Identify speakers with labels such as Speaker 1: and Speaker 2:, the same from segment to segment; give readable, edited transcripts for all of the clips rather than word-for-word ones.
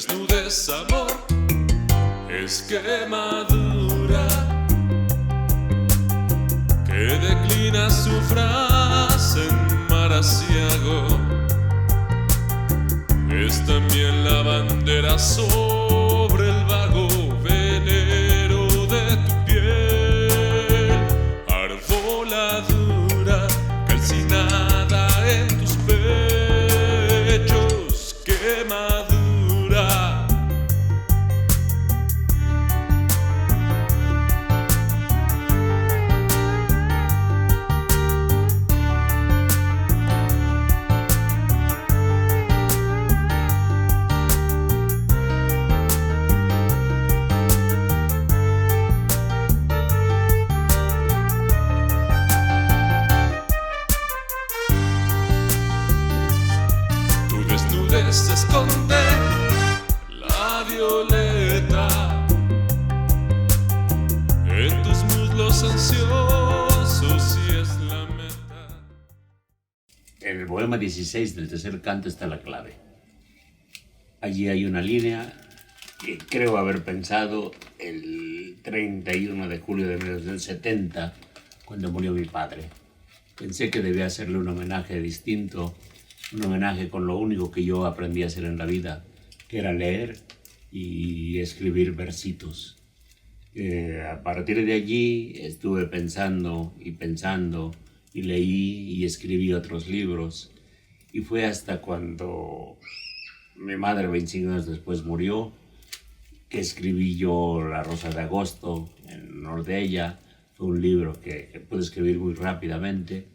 Speaker 1: desnudez, amor, es quemadura que declina su frase en mar asiago. Es también la bandera sobre el vago venero de tu piel, arboladura calcinada en tus pechos, quemadura. Se esconde la violeta en tus muslos ansiosos y es la meta.
Speaker 2: En el poema 16 del tercer canto está la clave. Allí hay una línea que creo haber pensado el 31 de julio de 1970, cuando murió mi padre. Pensé que debía hacerle un homenaje distinto, un homenaje con lo único que yo aprendí a hacer en la vida, que era leer y escribir versitos. A partir de allí estuve pensando y leí y escribí otros libros. Y fue hasta cuando mi madre, 25 años después, murió, que escribí yo La Rosa de Agosto en honor de ella. Fue un libro que pude escribir muy rápidamente.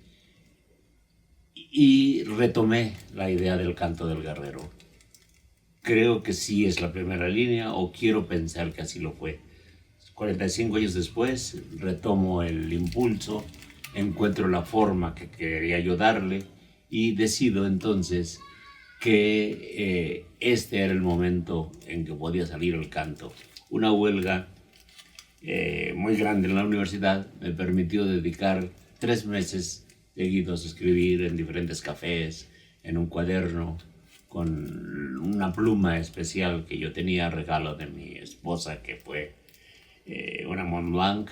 Speaker 2: Y retomé la idea del canto del guerrero. Creo que sí es la primera línea, o quiero pensar que así lo fue. 45 años después retomo el impulso, encuentro la forma que quería yo darle y decido entonces que este era el momento en que podía salir el canto. Una huelga muy grande en la universidad me permitió dedicar 3 meses seguidos a escribir en diferentes cafés, en un cuaderno, con una pluma especial que yo tenía, regalo de mi esposa, que fue una Mont Blanc,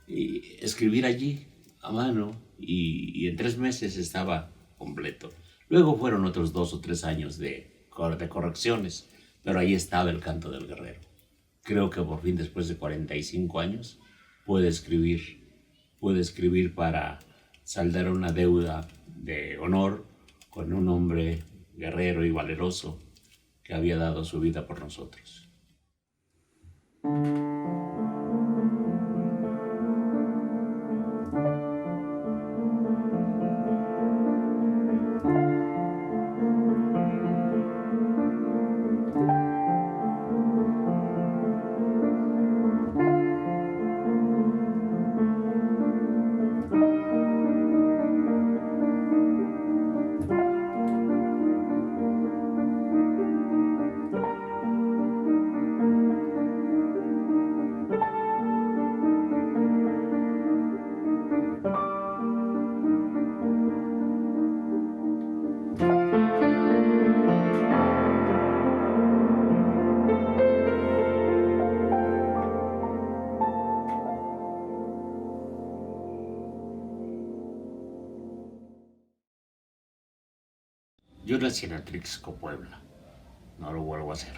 Speaker 2: y escribir allí a mano, y en 3 meses estaba completo. Luego fueron otros 2 o 3 años de correcciones, pero ahí estaba el canto del guerrero. Creo que por fin, después de 45 años, pude escribir para saldar una deuda de honor con un hombre guerrero y valeroso que había dado su vida por nosotros. Yo nací en Atlixco, Puebla. No lo vuelvo a hacer.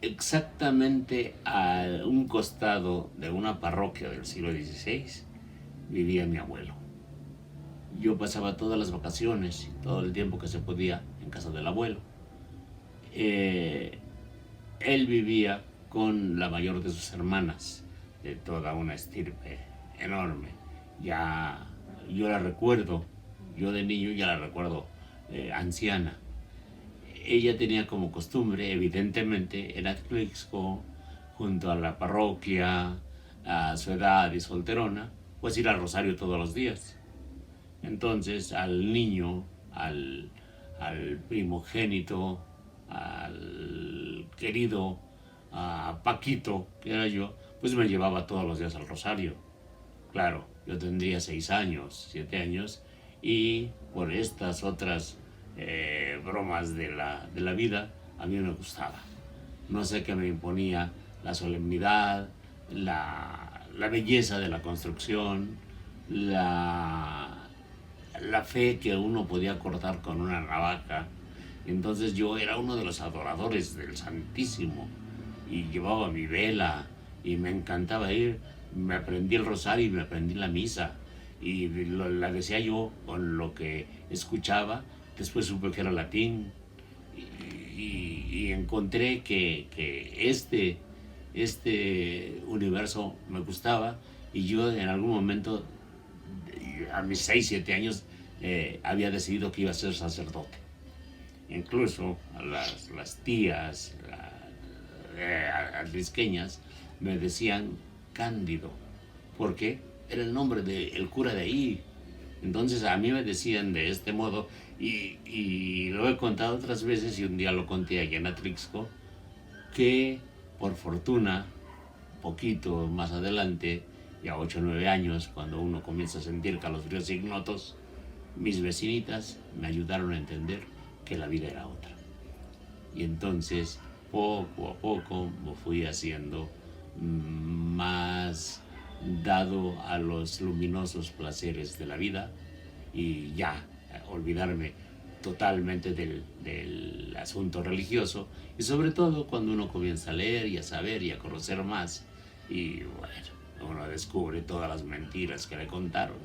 Speaker 2: Exactamente a un costado de una parroquia del siglo XVI vivía mi abuelo. Yo pasaba todas las vacaciones y todo el tiempo que se podía en casa del abuelo. Él vivía con la mayor de sus hermanas, de toda una estirpe enorme. Ya yo la recuerdo, yo de niño ya la recuerdo anciana. Ella tenía como costumbre, evidentemente, en Atlixco, junto a la parroquia, a su edad y solterona, pues ir al rosario todos los días. Entonces al niño, al primogénito, al querido, a Paquito, que era yo, pues me llevaba todos los días al rosario. Claro, yo tendría 6 años, 7 años, y por estas otras bromas de la vida, a mí me gustaba. No sé qué me imponía la solemnidad, la belleza de la construcción, la fe que uno podía cortar con una navaja. Entonces yo era uno de los adoradores del Santísimo y llevaba mi vela y me encantaba ir. Me aprendí el rosario y me aprendí la misa y la decía yo con lo que escuchaba. Después supe que era latín y encontré que este universo me gustaba y yo en algún momento, a mis 6 7 años, había decidido que iba a ser sacerdote. Incluso las tías atlisqueñas me decían Cándido, porque era el nombre del cura de ahí. Entonces a mí me decían de este modo y lo he contado otras veces y un día lo conté allá en Atlixco, que por fortuna, poquito más adelante, ya 8 o 9 años, cuando uno comienza a sentir calofríos ignotos, mis vecinitas me ayudaron a entender que la vida era otra. Y entonces, poco a poco, me fui haciendo más dado a los luminosos placeres de la vida y ya olvidarme totalmente del asunto religioso, y sobre todo cuando uno comienza a leer y a saber y a conocer más y bueno, uno descubre todas las mentiras que le contaron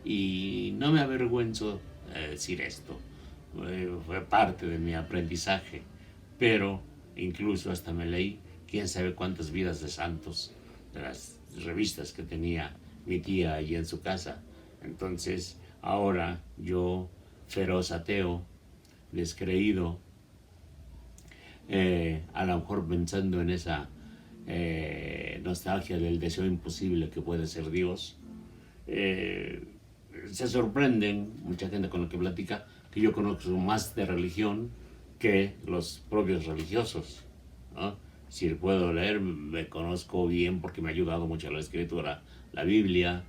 Speaker 2: y no me avergüenzo de decir esto. Fue parte de mi aprendizaje, pero incluso hasta me leí quién sabe cuántas vidas de santos de las revistas que tenía mi tía allí en su casa. Entonces ahora yo, feroz ateo, descreído, a lo mejor pensando en esa nostalgia del deseo imposible que puede ser Dios, se sorprenden mucha gente con la que platica que yo conozco más de religión que los propios religiosos, ¿no? Si puedo leer, me conozco bien porque me ha ayudado mucho la escritura, la Biblia,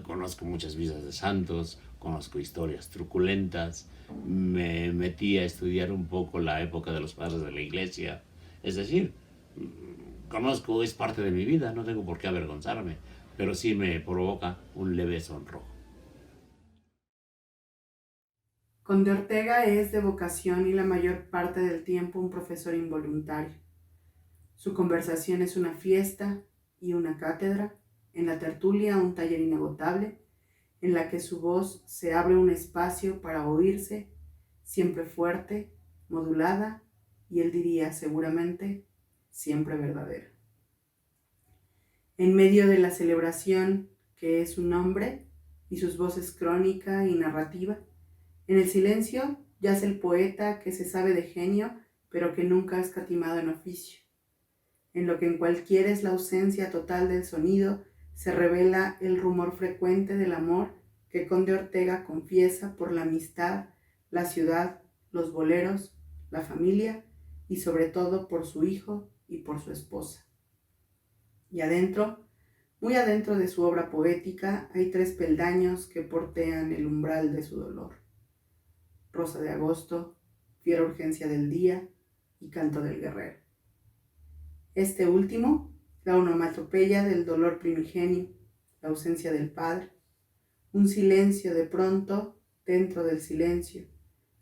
Speaker 2: conozco muchas vidas de santos, conozco historias truculentas, me metí a estudiar un poco la época de los padres de la iglesia, es decir, conozco, es parte de mi vida, no tengo por qué avergonzarme, pero sí me provoca un leve sonrojo.
Speaker 3: Conde Ortega es de vocación y la mayor parte del tiempo un profesor involuntario. Su conversación es una fiesta y una cátedra, en la tertulia un taller inagotable, en la que su voz se abre un espacio para oírse, siempre fuerte, modulada y él diría seguramente siempre verdadera. En medio de la celebración que es su nombre y sus voces crónica y narrativa, en el silencio yace el poeta que se sabe de genio, pero que nunca ha escatimado en oficio. En lo que en cualquiera es la ausencia total del sonido, se revela el rumor frecuente del amor que Conde Ortega confiesa por la amistad, la ciudad, los boleros, la familia y sobre todo por su hijo y por su esposa. Y adentro, muy adentro de su obra poética, hay 3 peldaños que portean el umbral de su dolor: Rosa de agosto, Fiera urgencia del día y Canto del guerrero. Este último, la onomatopeya del dolor primigenio, la ausencia del padre, un silencio de pronto dentro del silencio,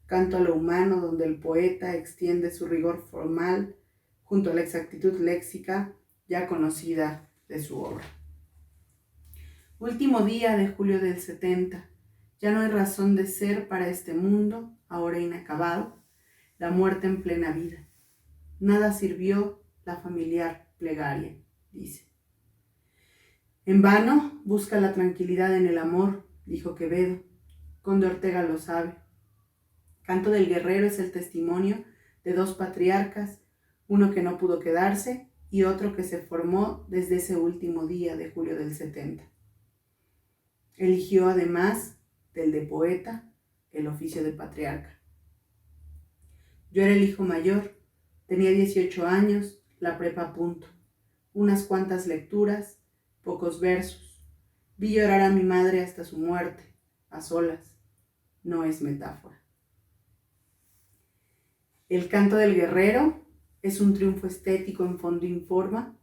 Speaker 3: canto a lo humano donde el poeta extiende su rigor formal junto a la exactitud léxica ya conocida de su obra. Último día de julio del 70, ya no hay razón de ser para este mundo, ahora inacabado, la muerte en plena vida. Nada sirvió la familiar plegaria, dice. En vano busca la tranquilidad en el amor, dijo Quevedo. Conde Ortega lo sabe. Canto del guerrero es el testimonio de 2 patriarcas, uno que no pudo quedarse y otro que se formó desde ese último día de julio del 70. Eligió además del de poeta el oficio de patriarca. Yo era el hijo mayor, tenía 18 años, la prepa a punto, unas cuantas lecturas, pocos versos. Vi llorar a mi madre hasta su muerte, a solas, no es metáfora. El canto del guerrero es un triunfo estético en fondo y forma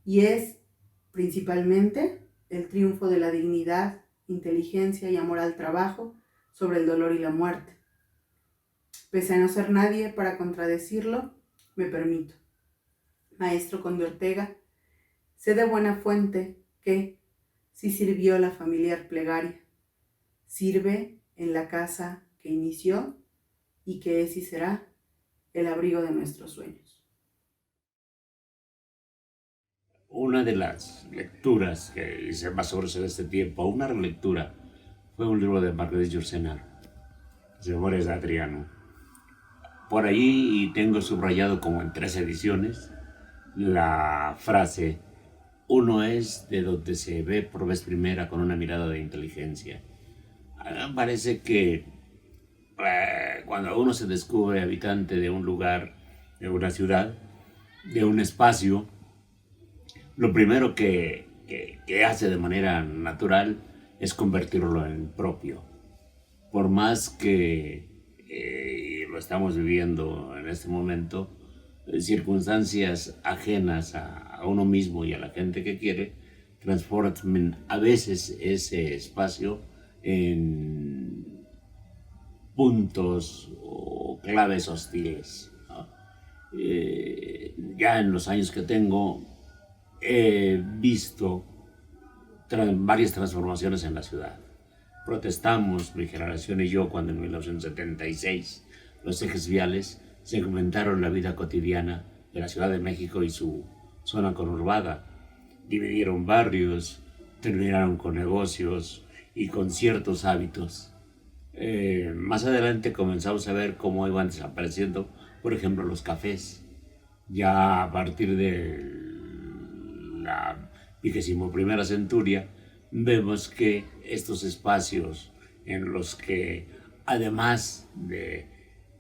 Speaker 3: y es principalmente el triunfo de la dignidad, inteligencia y amor al trabajo sobre el dolor y la muerte. Pese a no ser nadie para contradecirlo, me permito. Maestro Conde Ortega, sé de buena fuente que, si sirvió la familiar plegaria, sirve en la casa que inició y que es y será el abrigo de nuestros sueños.
Speaker 2: Una de las lecturas que hice más sobre este tiempo, una relectura, fue un libro de Marguerite Yourcenar, Memorias de Adriano. Por ahí tengo subrayado como en 3 ediciones la frase: uno es de donde se ve por vez primera con una mirada de inteligencia. Me parece que cuando uno se descubre habitante de un lugar, de una ciudad, de un espacio, lo primero que hace de manera natural es convertirlo en propio. Por más que lo estamos viviendo en este momento, circunstancias ajenas a uno mismo y a la gente que quiere, transforman a veces ese espacio en puntos o claves hostiles, ¿no? Ya en los años que tengo, he visto varias transformaciones en la ciudad. Protestamos, mi generación y yo, cuando en 1976 los ejes viales segmentaron la vida cotidiana de la Ciudad de México y su zona conurbada. Dividieron barrios, terminaron con negocios y con ciertos hábitos. Más adelante comenzamos a ver cómo iban desapareciendo, por ejemplo, los cafés. Ya a partir de la 21ª centuria, vemos que estos espacios en los que, además de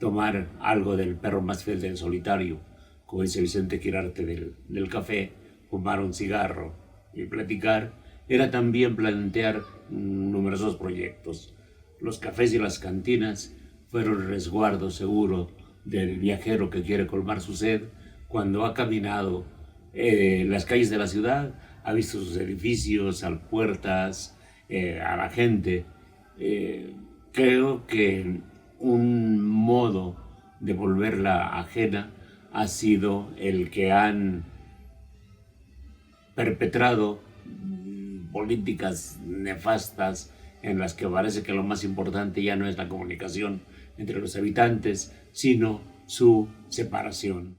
Speaker 2: tomar algo del perro más fiel del solitario, como dice Vicente Quirarte del café, fumar un cigarro y platicar, era también plantear numerosos proyectos. Los cafés y las cantinas fueron el resguardo seguro del viajero que quiere colmar su sed cuando ha caminado las calles de la ciudad, ha visto sus edificios, las puertas, a la gente. Creo que un modo de volverla ajena ha sido el que han perpetrado políticas nefastas en las que parece que lo más importante ya no es la comunicación entre los habitantes, sino su separación.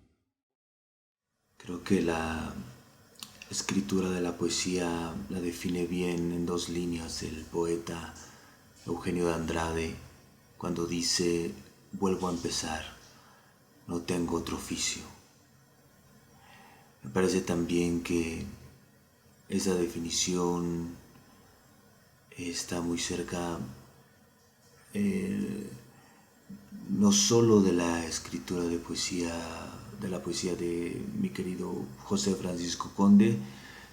Speaker 4: Creo que la escritura de la poesía la define bien en 2 líneas el poeta Eugenio de Andrade, cuando dice: vuelvo a empezar, no tengo otro oficio. Me parece también que esa definición está muy cerca no solo de la escritura de poesía, de la poesía de mi querido José Francisco Conde,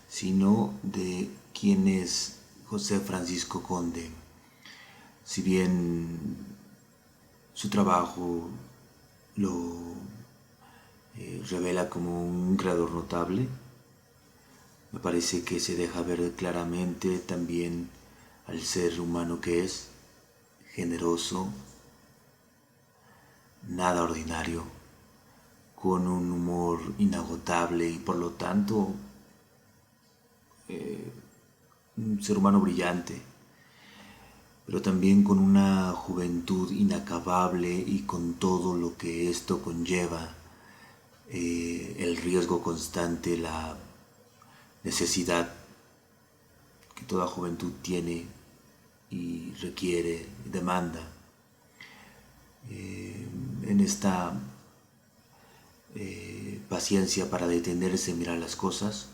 Speaker 4: sino de quién es José Francisco Conde. Si bien su trabajo lo revela como un creador notable, me parece que se deja ver claramente también al ser humano que es, generoso, nada ordinario, con un humor inagotable y por lo tanto un ser humano brillante, pero también con una juventud inacabable y con todo lo que esto conlleva, el riesgo constante, la necesidad que toda juventud tiene y requiere y demanda. En esta paciencia para detenerse, mirar las cosas,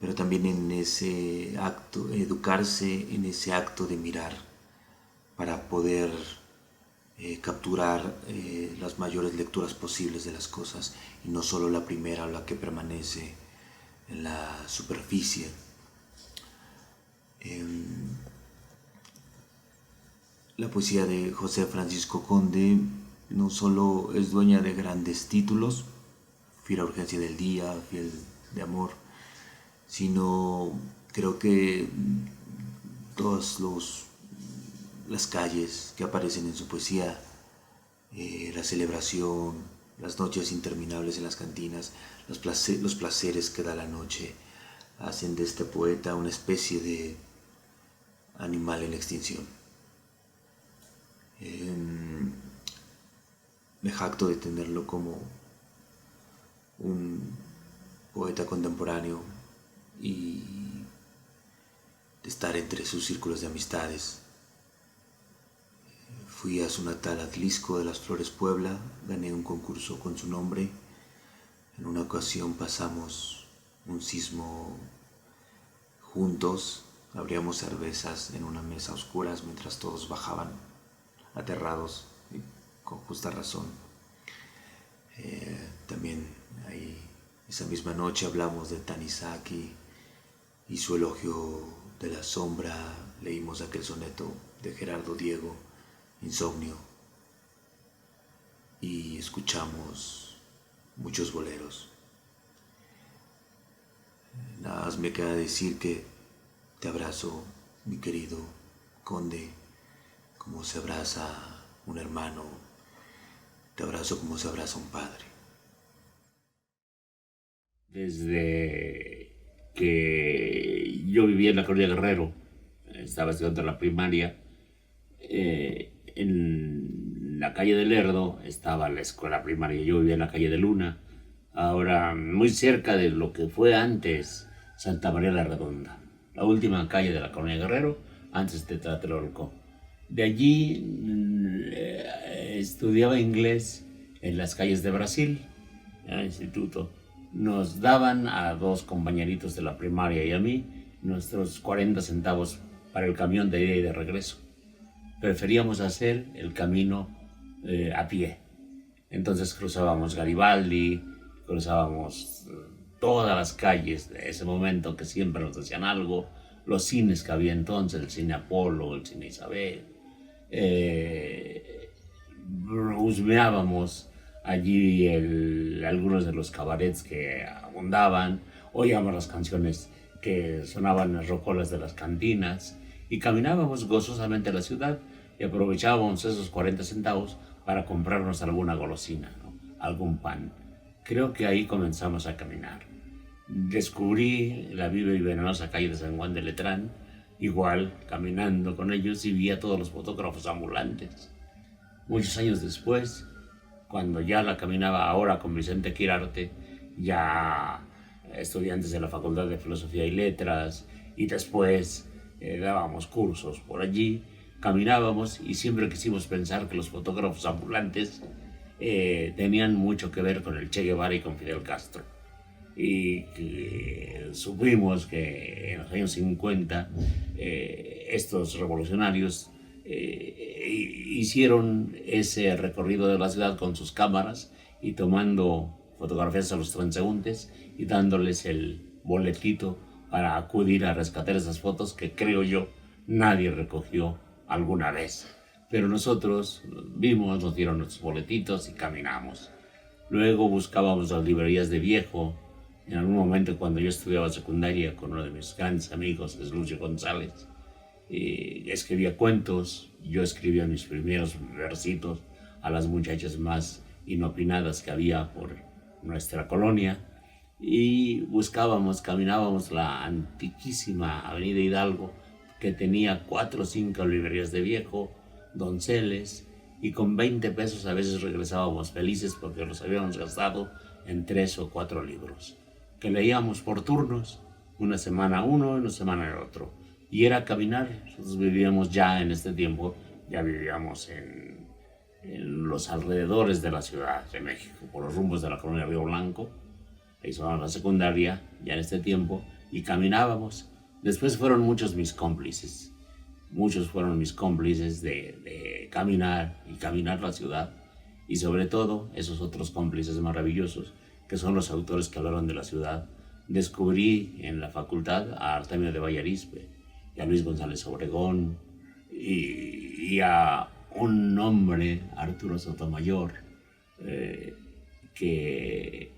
Speaker 4: pero también en ese acto, educarse en ese acto de mirar para poder capturar las mayores lecturas posibles de las cosas y no solo la primera o la que permanece en la superficie. La poesía de José Francisco Conde no solo es dueña de grandes títulos, Fiel a Urgencia del Día, Fiel de Amor, sino creo que todas las calles que aparecen en su poesía, la celebración, las noches interminables en las cantinas, los placeres que da la noche, hacen de este poeta una especie de animal en extinción. Me jacto de tenerlo como un poeta contemporáneo y de estar entre sus círculos de amistades. Fui a su natal Atlisco de las Flores, Puebla, gané un concurso con su nombre. En una ocasión pasamos un sismo juntos, abríamos cervezas en una mesa a oscuras mientras todos bajaban, aterrados y con justa razón. También ahí, esa misma noche hablamos de Tanizaki y su elogio de la sombra, leímos aquel soneto de Gerardo Diego, Insomnio, y escuchamos muchos boleros. Nada más me queda decir que te abrazo, mi querido conde, como se abraza un hermano, te abrazo como se abraza un padre.
Speaker 2: Desde que yo vivía en la colonia Guerrero, estaba estudiando la primaria, en la calle de Lerdo estaba la escuela primaria. Yo vivía en la calle de Luna, ahora muy cerca de lo que fue antes Santa María la Redonda, la última calle de la colonia Guerrero, antes de Tlatelolco. De allí estudiaba inglés en las calles de Brasil, en el instituto. Nos daban a dos compañeritos de la primaria y a mí nuestros 40 centavos para el camión de ida y de regreso. Preferíamos hacer el camino a pie. Entonces cruzábamos Garibaldi, cruzábamos todas las calles de ese momento que siempre nos decían algo, los cines que había entonces, el cine Apolo, el cine Isabel. Husmeábamos allí algunos de los cabarets que abundaban, oíamos las canciones que sonaban en las rocolas de las cantinas y caminábamos gozosamente a la ciudad y aprovechábamos esos 40 centavos para comprarnos alguna golosina, ¿no? Algún pan. Creo que ahí comenzamos a caminar. Descubrí la viva y venenosa calle de San Juan de Letrán, igual caminando con ellos y vi a todos los fotógrafos ambulantes. Muchos años después, cuando ya la caminaba ahora con Vicente Quirarte, ya estudiantes de la Facultad de Filosofía y Letras, y después dábamos cursos por allí, caminábamos y siempre quisimos pensar que los fotógrafos ambulantes tenían mucho que ver con el Che Guevara y con Fidel Castro. Y supimos que en los años 50 estos revolucionarios hicieron ese recorrido de la ciudad con sus cámaras y tomando fotografías a los transeúntes y dándoles el boletito para acudir a rescatar esas fotos que creo yo nadie recogió alguna vez. Pero nosotros vimos, nos dieron nuestros boletitos y caminamos. Luego buscábamos las librerías de viejo. En algún momento, cuando yo estudiaba secundaria con uno de mis grandes amigos, es Lucio González, escribía cuentos. Yo escribía mis primeros versitos a las muchachas más inopinadas que había por nuestra colonia y caminábamos la antiquísima Avenida Hidalgo, que tenía 4 o 5 librerías de viejo, donceles, y con 20 pesos a veces regresábamos felices porque los habíamos gastado en 3 o 4 libros, que leíamos por turnos, una semana uno y una semana el otro. Y era caminar. Nosotros vivíamos ya en este tiempo, ya vivíamos en los alrededores de la Ciudad de México, por los rumbos de la colonia Río Blanco. Ahí sonaba la secundaria, ya en este tiempo, y caminábamos. Después fueron muchos mis cómplices de caminar y caminar la ciudad, y sobre todo esos otros cómplices maravillosos que son los autores que hablaron de la ciudad. Descubrí en la facultad a Artemio de Vallarispe y a Luis González Obregón y a un hombre, Arturo Sotomayor, que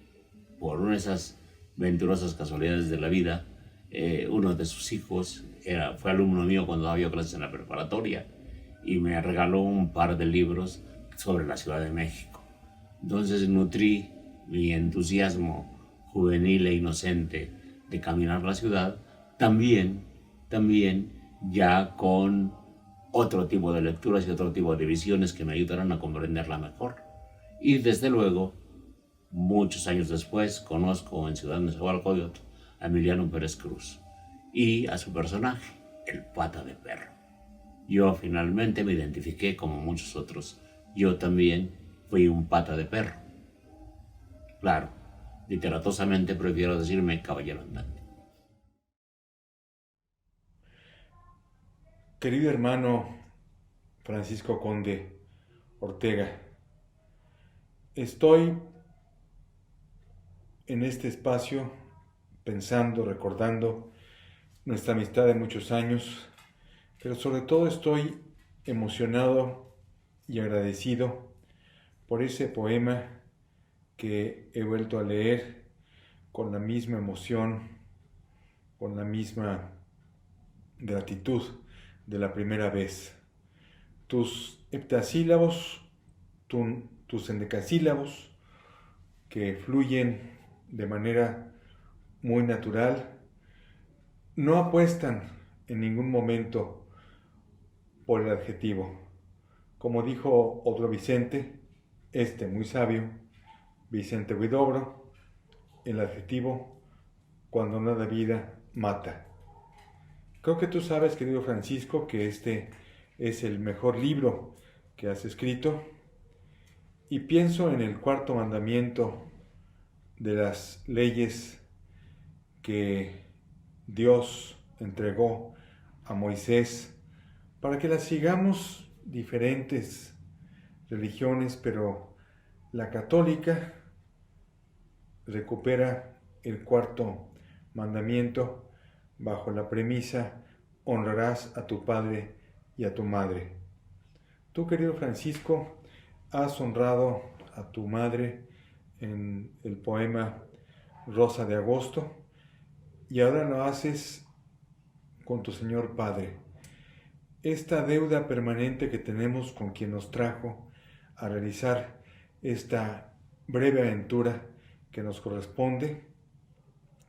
Speaker 2: por una de esas venturosas casualidades de la vida, uno de sus hijos fue alumno mío cuando daba yo clases en la preparatoria y me regaló un par de libros sobre la Ciudad de México. Entonces nutrí mi entusiasmo juvenil e inocente de caminar la ciudad, también ya con otro tipo de lecturas y otro tipo de visiones que me ayudaron a comprenderla mejor. Y desde luego, muchos años después, conozco en Ciudad Nezahualcóyotl a Emiliano Pérez Cruz y a su personaje, el Pata de Perro. Yo finalmente me identifiqué como muchos otros. Yo también fui un pata de perro. Claro, literatosamente prefiero decirme caballero andante.
Speaker 5: Querido hermano Francisco Conde Ortega, estoy en este espacio pensando, recordando nuestra amistad de muchos años, pero sobre todo estoy emocionado y agradecido por ese poema que he vuelto a leer con la misma emoción, con la misma gratitud de la primera vez. Tus heptasílabos, tus endecasílabos, que fluyen de manera muy natural, no apuestan en ningún momento por el adjetivo. Como dijo otro Vicente, muy sabio, Vicente Huidobro, el adjetivo, cuando no da vida, mata. Creo que tú sabes, querido Francisco, que este es el mejor libro que has escrito, y pienso en el cuarto mandamiento de las leyes que Dios entregó a Moisés para que las sigamos diferentes religiones, pero la católica recupera el cuarto mandamiento bajo la premisa: honrarás a tu padre y a tu madre. Tú, querido Francisco, has honrado a tu madre en el poema Rosa de Agosto, y ahora lo haces con tu Señor Padre. Esta deuda permanente que tenemos con quien nos trajo a realizar esta breve aventura que nos corresponde,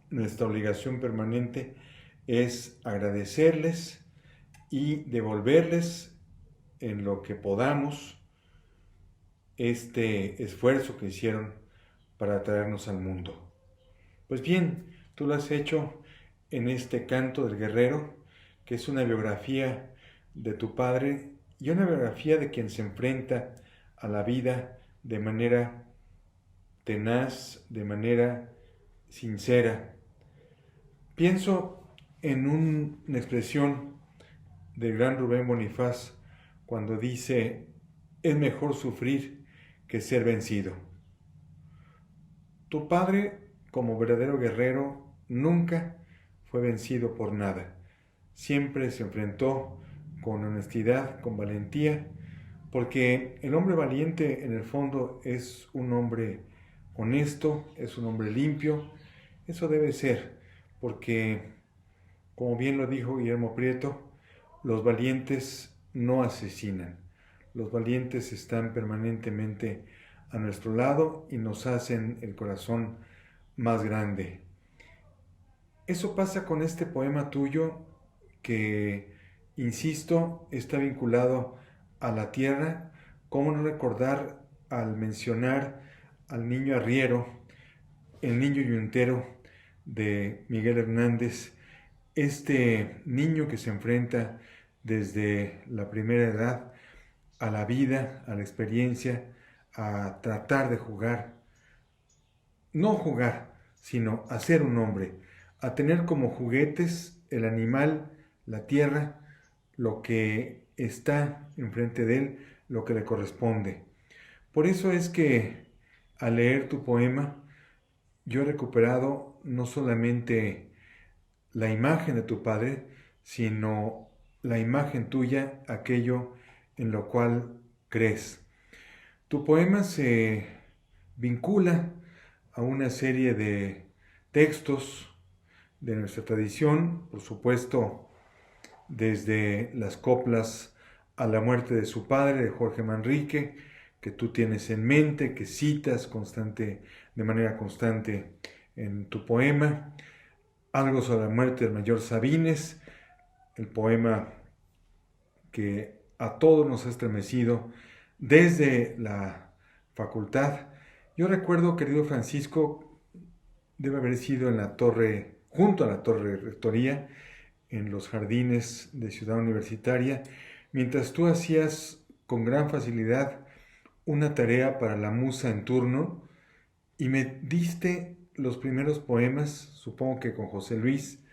Speaker 5: nuestra obligación permanente es agradecerles y devolverles en lo que podamos este esfuerzo que hicieron para traernos al mundo. Pues bien, tú lo has hecho en este Canto del Guerrero, que es una biografía de tu padre y una biografía de quien se enfrenta a la vida de manera tenaz, de manera sincera. Pienso en una expresión del gran Rubén Bonifaz cuando dice: es mejor sufrir que ser vencido. Tu padre, como verdadero guerrero, nunca fue vencido por nada. Siempre se enfrentó con honestidad, con valentía, porque el hombre valiente en el fondo es un hombre honesto, es un hombre limpio. Eso debe ser, porque, como bien lo dijo Guillermo Prieto, los valientes no asesinan. Los valientes están permanentemente a nuestro lado y nos hacen el corazón más grande. Eso pasa con este poema tuyo que, insisto, está vinculado a la tierra. ¿Cómo no recordar al mencionar al niño arriero, el niño yuntero de Miguel Hernández, este niño que se enfrenta desde la primera edad a la vida, a la experiencia, a tratar de jugar, no jugar, sino a ser un hombre, a tener como juguetes el animal, la tierra, lo que está enfrente de él, lo que le corresponde. Por eso es que al leer tu poema, yo he recuperado no solamente la imagen de tu padre, sino la imagen tuya, aquello en lo cual crees. Tu poema se vincula a una serie de textos de nuestra tradición, por supuesto, desde las coplas a la muerte de su padre, de Jorge Manrique, que tú tienes en mente, que citas de manera constante en tu poema, algo sobre la muerte del mayor Sabines, el poema que a todos nos ha estremecido desde la facultad. Yo recuerdo, querido Francisco, debe haber sido en la torre, junto a la torre rectoría, en los jardines de Ciudad Universitaria, mientras tú hacías con gran facilidad una tarea para la musa en turno y me diste los primeros poemas, supongo que con José Luis,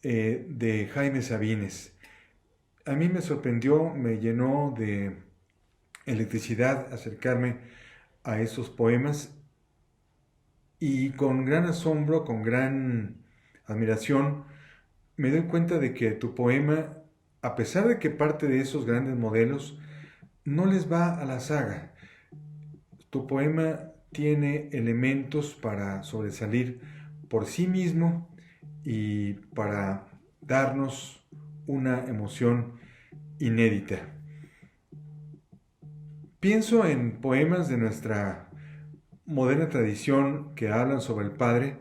Speaker 5: de Jaime Sabines. A mí me sorprendió, me llenó de electricidad acercarme a esos poemas y con gran asombro, con gran admiración, me doy cuenta de que tu poema, a pesar de que parte de esos grandes modelos, no les va a la saga. Tu poema tiene elementos para sobresalir por sí mismo y para darnos una emoción inédita. Pienso en poemas de nuestra moderna tradición que hablan sobre el padre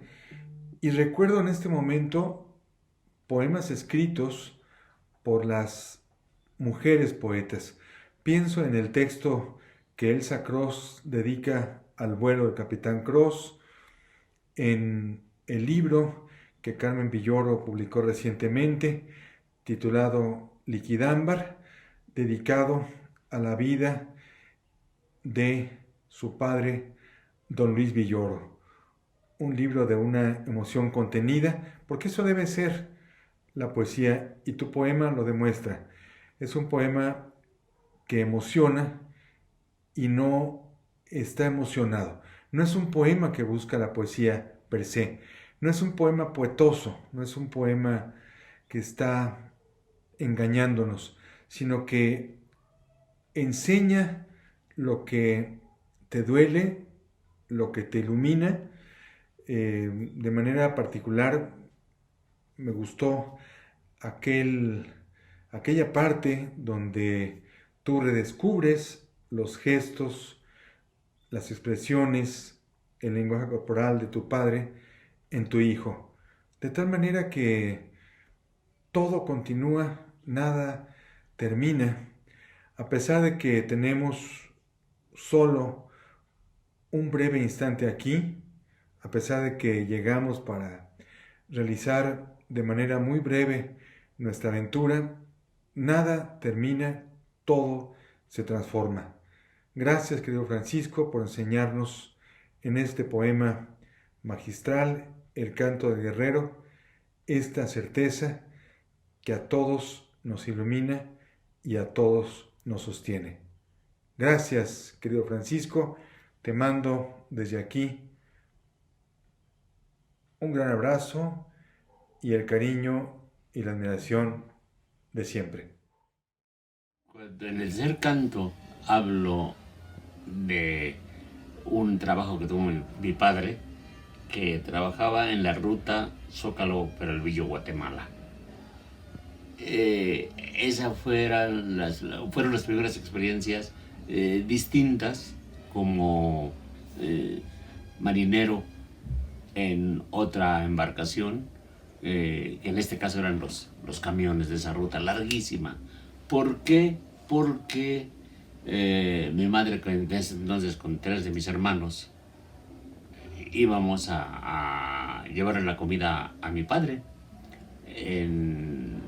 Speaker 5: y recuerdo en este momento poemas escritos por las mujeres poetas. Pienso en el texto que Elsa Cross dedica al vuelo del Capitán Cross, en el libro que Carmen Villoro publicó recientemente, titulado Liquidámbar, dedicado a la vida de su padre, don Luis Villoro. Un libro de una emoción contenida, porque eso debe ser la poesía, y tu poema lo demuestra. Es un poema que emociona y no está emocionado. No es un poema que busca la poesía per se. No es un poema poetoso, no es un poema que está engañándonos, sino que enseña lo que te duele, lo que te ilumina. De manera particular me gustó aquella parte donde tú redescubres los gestos, las expresiones, el lenguaje corporal de tu padre en tu hijo, de tal manera que todo continúa, nada termina, a pesar de que tenemos solo un breve instante aquí, a pesar de que llegamos para realizar de manera muy breve nuestra aventura, nada termina, todo se transforma. Gracias, querido Francisco, por enseñarnos en este poema magistral, El canto del guerrero, esta certeza que a todos nos ilumina y a todos nos sostiene. Gracias, querido Francisco, te mando desde aquí un gran abrazo y el cariño y la admiración de siempre.
Speaker 2: Cuando en el tercer canto hablo de un trabajo que tuvo mi padre, que trabajaba en la ruta Zócalo-Peralvillo, Guatemala. Esas fueron las primeras experiencias distintas como marinero en otra embarcación, que en este caso eran los camiones de esa ruta larguísima. ¿Por qué? Porque mi madre, entonces con 3 de mis hermanos, íbamos a llevarle la comida a mi padre en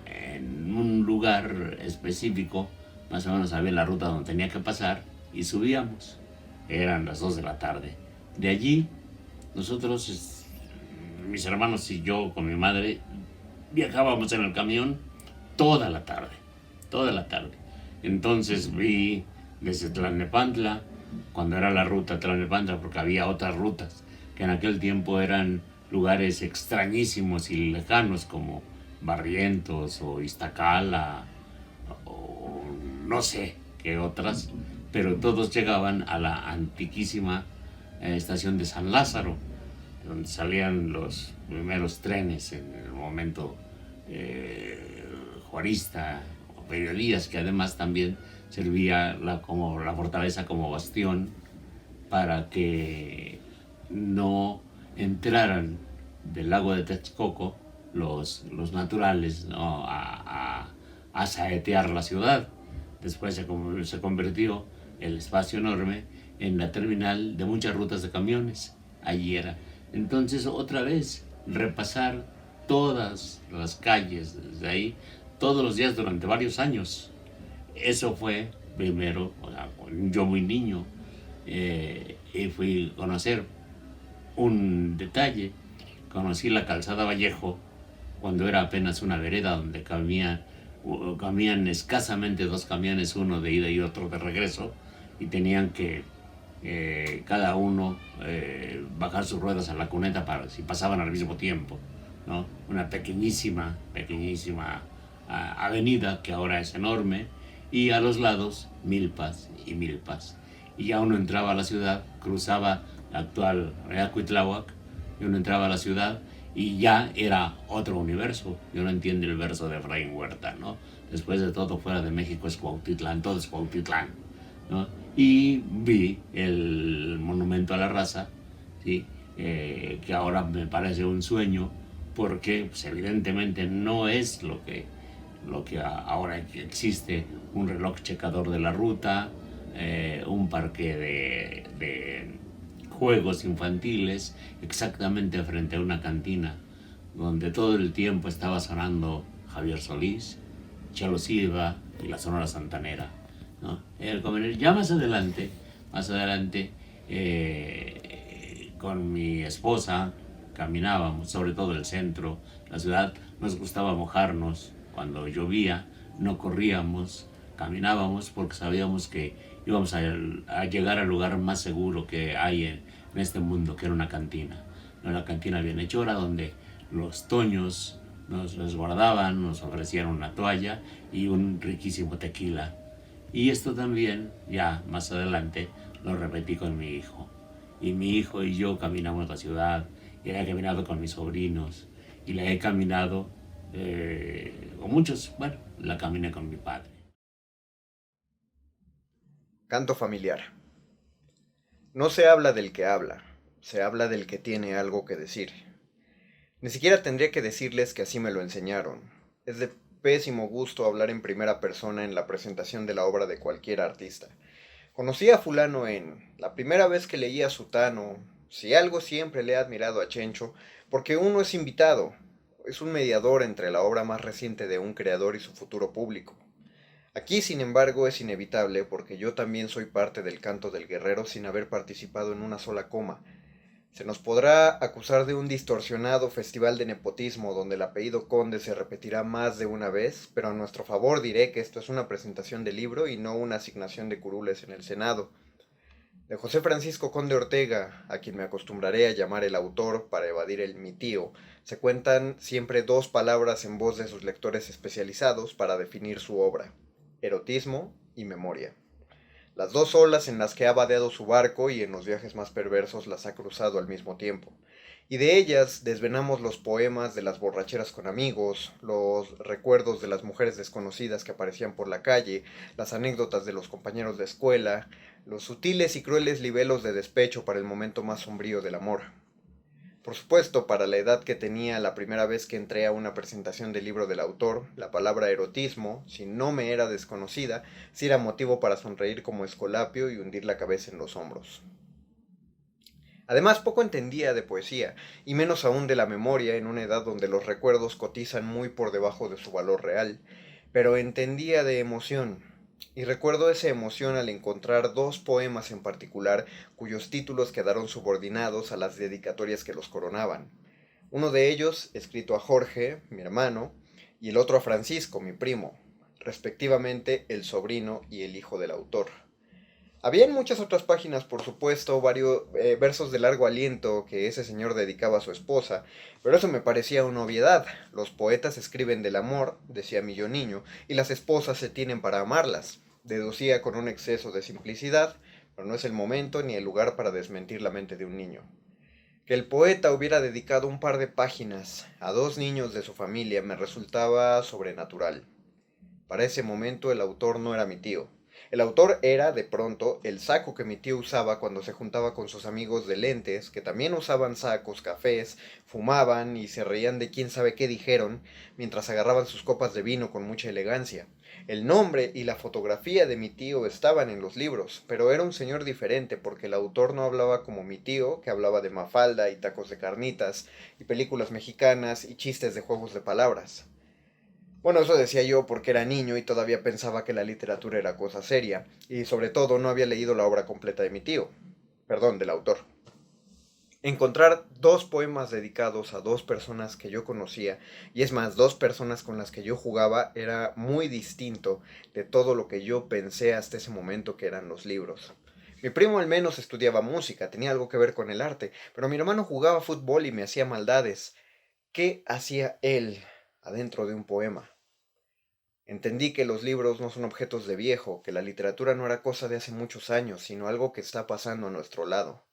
Speaker 2: un lugar específico. Más o menos sabía la ruta donde tenía que pasar y subíamos. Eran las 2 de la tarde. De allí, nosotros, mis hermanos y yo con mi madre, viajábamos en el camión toda la tarde. Entonces vi desde Tlalnepantla, cuando era la ruta Tlalnepantla, porque había otras rutas que en aquel tiempo eran lugares extrañísimos y lejanos como Barrientos o Iztacala o no sé, que otras, pero todos llegaban a la antiquísima estación de San Lázaro, donde salían los primeros trenes en el momento juarista, o Porfirio Díaz, que además también servía como la fortaleza como bastión para que no entraran del lago de Texcoco los naturales, ¿no?, a saetear la ciudad. Después se convirtió el espacio enorme en la terminal de muchas rutas de camiones. Allí era. Entonces, otra vez, repasar todas las calles desde ahí, todos los días durante varios años. Eso fue primero, o sea, yo muy niño, y fui a conocer un detalle. Conocí la calzada Vallejo cuando era apenas una vereda donde cabían escasamente 2 camiones, uno de ida y otro de regreso, y tenían que cada uno bajar sus ruedas a la cuneta para si pasaban al mismo tiempo, ¿no? Una pequeñísima avenida que ahora es enorme, y a los lados milpas y milpas. Y ya uno entraba a la ciudad, cruzaba la actual Cuitláhuac, y uno entraba a la ciudad y ya era otro universo. Yo no entiendo el verso de Efraín Huerta, ¿no? Después de todo, fuera de México es Cuautitlán, todo es Cuautitlán, ¿no? Y vi el monumento a la raza, ¿sí? Que ahora me parece un sueño, porque pues, evidentemente no es lo que ahora existe, un reloj checador de la ruta, un parque de juegos infantiles exactamente frente a una cantina donde todo el tiempo estaba sonando Javier Solís, Chalo Silva y la Sonora Santanera, ¿no? Ya más adelante, con mi esposa caminábamos, sobre todo el centro, la ciudad. Nos gustaba mojarnos cuando llovía, no corríamos, caminábamos porque sabíamos que íbamos a llegar al lugar más seguro que hay en este mundo, que era una cantina. Una cantina bienhechora donde los toños nos resguardaban, nos ofrecían una toalla y un riquísimo tequila. Y esto también, ya más adelante, lo repetí con mi hijo. Y mi hijo y yo caminamos la ciudad, y la he caminado con mis sobrinos, y la he caminado con muchos, bueno, la caminé con mi padre.
Speaker 6: Canto familiar. No se habla del que habla, se habla del que tiene algo que decir. Ni siquiera tendría que decirles que así me lo enseñaron. Es de pésimo gusto hablar en primera persona en la presentación de la obra de cualquier artista. Conocí a fulano en la primera vez que leí a Sutano. Si algo siempre le he admirado a Chencho, porque uno es invitado, es un mediador entre la obra más reciente de un creador y su futuro público. Aquí, sin embargo, es inevitable porque yo también soy parte del canto del guerrero sin haber participado en una sola coma. Se nos podrá acusar de un distorsionado festival de nepotismo donde el apellido Conde se repetirá más de una vez, pero a nuestro favor diré que esto es una presentación de libro y no una asignación de curules en el Senado. De José Francisco Conde Ortega, a quien me acostumbraré a llamar el autor para evadir el mi tío, se cuentan siempre 2 palabras en voz de sus lectores especializados para definir su obra: erotismo y memoria. Las 2 olas en las que ha vadeado su barco y en los viajes más perversos las ha cruzado al mismo tiempo. Y de ellas desvenamos los poemas de las borracheras con amigos, los recuerdos de las mujeres desconocidas que aparecían por la calle, las anécdotas de los compañeros de escuela, los sutiles y crueles libelos de despecho para el momento más sombrío del amor. Por supuesto, para la edad que tenía la primera vez que entré a una presentación del libro del autor, la palabra erotismo, si no me era desconocida, sí era motivo para sonreír como Escolapio y hundir la cabeza en los hombros. Además, poco entendía de poesía, y menos aún de la memoria en una edad donde los recuerdos cotizan muy por debajo de su valor real, pero entendía de emoción. Y recuerdo esa emoción al encontrar 2 poemas en particular cuyos títulos quedaron subordinados a las dedicatorias que los coronaban. Uno de ellos escrito a Jorge, mi hermano, y el otro a Francisco, mi primo, respectivamente el sobrino y el hijo del autor. Había en muchas otras páginas, por supuesto, varios versos de largo aliento que ese señor dedicaba a su esposa, pero eso me parecía una obviedad. Los poetas escriben del amor, decía mi yo niño, y las esposas se tienen para amarlas. Deducía con un exceso de simplicidad, pero no es el momento ni el lugar para desmentir la mente de un niño. Que el poeta hubiera dedicado un par de páginas a 2 niños de su familia me resultaba sobrenatural. Para ese momento el autor no era mi tío. El autor era, de pronto, el saco que mi tío usaba cuando se juntaba con sus amigos de lentes, que también usaban sacos, cafés, fumaban y se reían de quién sabe qué dijeron, mientras agarraban sus copas de vino con mucha elegancia. El nombre y la fotografía de mi tío estaban en los libros, pero era un señor diferente porque el autor no hablaba como mi tío, que hablaba de Mafalda y tacos de carnitas, y películas mexicanas y chistes de juegos de palabras. Bueno, eso decía yo porque era niño y todavía pensaba que la literatura era cosa seria, y sobre todo no había leído la obra completa de mi tío, perdón, del autor. Encontrar 2 poemas dedicados a 2 personas que yo conocía, y es más, 2 personas con las que yo jugaba, era muy distinto de todo lo que yo pensé hasta ese momento que eran los libros. Mi primo al menos estudiaba música, tenía algo que ver con el arte, pero mi hermano jugaba fútbol y me hacía maldades. ¿Qué hacía él adentro de un poema? Entendí que los libros no son objetos de viejo, que la literatura no era cosa de hace muchos años, sino algo que está pasando a nuestro lado.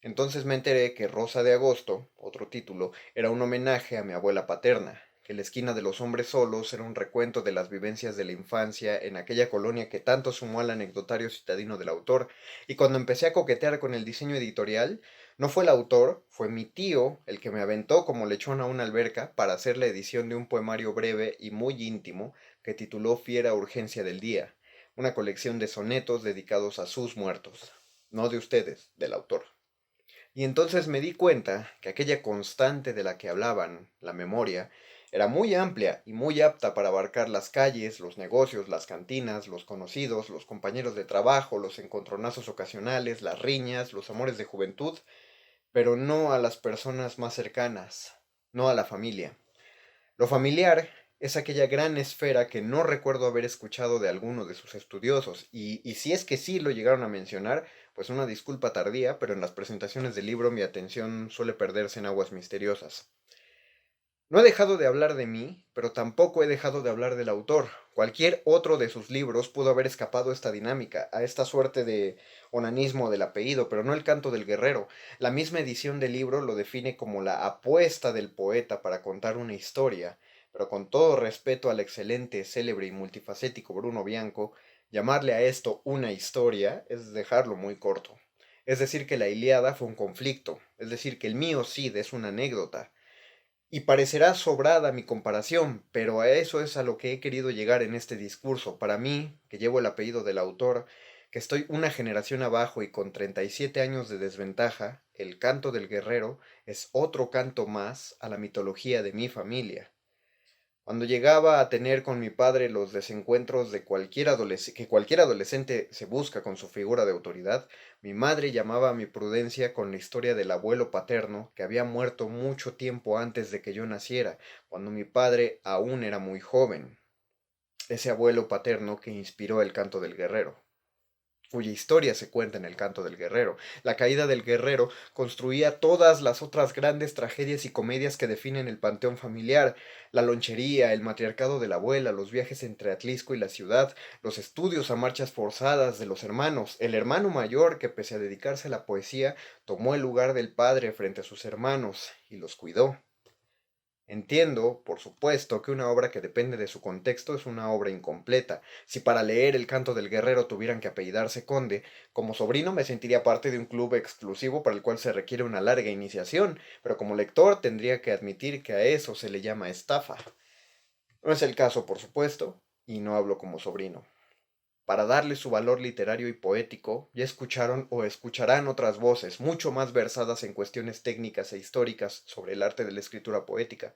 Speaker 6: Entonces me enteré que Rosa de Agosto, otro título, era un homenaje a mi abuela paterna, que La esquina de los hombres solos era un recuento de las vivencias de la infancia en aquella colonia que tanto sumó al anecdotario citadino del autor, y cuando empecé a coquetear con el diseño editorial, no fue el autor, fue mi tío el que me aventó como lechón a una alberca para hacer la edición de un poemario breve y muy íntimo que tituló Fiera Urgencia del Día, una colección de sonetos dedicados a sus muertos, no de ustedes, del autor. Y entonces me di cuenta que aquella constante de la que hablaban, la memoria, era muy amplia y muy apta para abarcar las calles, los negocios, las cantinas, los conocidos, los compañeros de trabajo, los encontronazos ocasionales, las riñas, los amores de juventud, pero no a las personas más cercanas, no a la familia. Lo familiar es aquella gran esfera que no recuerdo haber escuchado de alguno de sus estudiosos, y si es que sí lo llegaron a mencionar, pues una disculpa tardía, pero en las presentaciones del libro mi atención suele perderse en aguas misteriosas. No he dejado de hablar de mí, pero tampoco he dejado de hablar del autor. Cualquier otro de sus libros pudo haber escapado a esta dinámica, a esta suerte de onanismo del apellido, pero no el canto del guerrero. La misma edición del libro lo define como la apuesta del poeta para contar una historia, pero con todo respeto al excelente, célebre y multifacético Bruno Bianco, llamarle a esto una historia es dejarlo muy corto. Es decir que la Ilíada fue un conflicto, es decir que el mío Cid es una anécdota. Y parecerá sobrada mi comparación, pero a eso es a lo que he querido llegar en este discurso. Para mí, que llevo el apellido del autor, que estoy una generación abajo y con 37 años de desventaja, el canto del guerrero es otro canto más a la mitología de mi familia. Cuando llegaba a tener con mi padre los desencuentros de que cualquier adolescente se busca con su figura de autoridad, mi madre llamaba a mi prudencia con la historia del abuelo paterno que había muerto mucho tiempo antes de que yo naciera, cuando mi padre aún era muy joven. Ese abuelo paterno que inspiró el canto del guerrero, cuya historia se cuenta en el canto del guerrero. La caída del guerrero construía todas las otras grandes tragedias y comedias que definen el panteón familiar: la lonchería, el matriarcado de la abuela, los viajes entre Atlisco y la ciudad, los estudios a marchas forzadas de los hermanos, el hermano mayor que, pese a dedicarse a la poesía, tomó el lugar del padre frente a sus hermanos y los cuidó. Entiendo, por supuesto, que una obra que depende de su contexto es una obra incompleta. Si para leer El canto del guerrero tuvieran que apellidarse Conde, como sobrino me sentiría parte de un club exclusivo para el cual se requiere una larga iniciación, pero como lector tendría que admitir que a eso se le llama estafa. No es el caso, por supuesto, y no hablo como sobrino. Para darle su valor literario y poético, ya escucharon o escucharán otras voces, mucho más versadas en cuestiones técnicas e históricas sobre el arte de la escritura poética.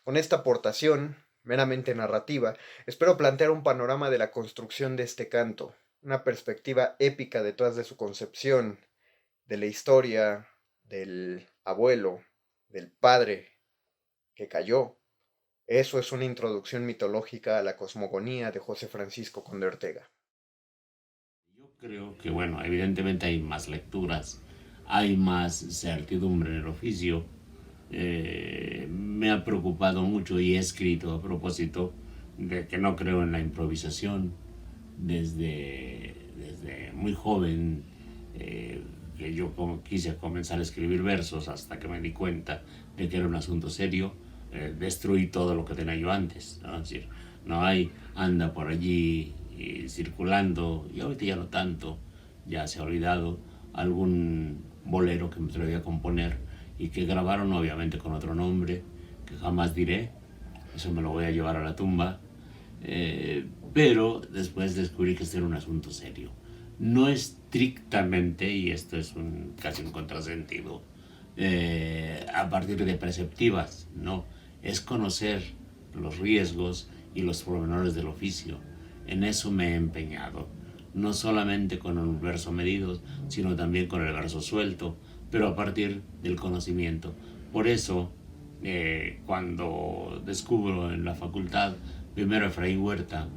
Speaker 6: Con esta aportación, meramente narrativa, espero plantear un panorama de la construcción de este canto, una perspectiva épica detrás de su concepción, de la historia del abuelo, del padre que cayó. Eso es una introducción mitológica a la cosmogonía de José Francisco Conde Ortega.
Speaker 2: Yo creo que, bueno, evidentemente hay más lecturas, hay más certidumbre en el oficio. Me ha preocupado mucho y he escrito a propósito de que no creo en la improvisación. desde muy joven, que yo quise comenzar a escribir versos hasta que me di cuenta de que era un asunto serio. Destruí todo lo que tenía yo antes, ¿no? Es decir, no hay, anda por allí circulando, y ahorita ya no tanto, ya se ha olvidado, algún bolero que me atreví a componer y que grabaron obviamente con otro nombre, que jamás diré, eso me lo voy a llevar a la tumba, pero después descubrí que este era un asunto serio. No estrictamente, y esto es casi un contrasentido, a partir de perceptivas, no, es conocer los riesgos y los pormenores del oficio. En eso me he empeñado, no solamente con el verso medido, sino también con el verso suelto, pero a partir del conocimiento. Por eso, cuando descubro en la facultad, primero Efraín Huerta,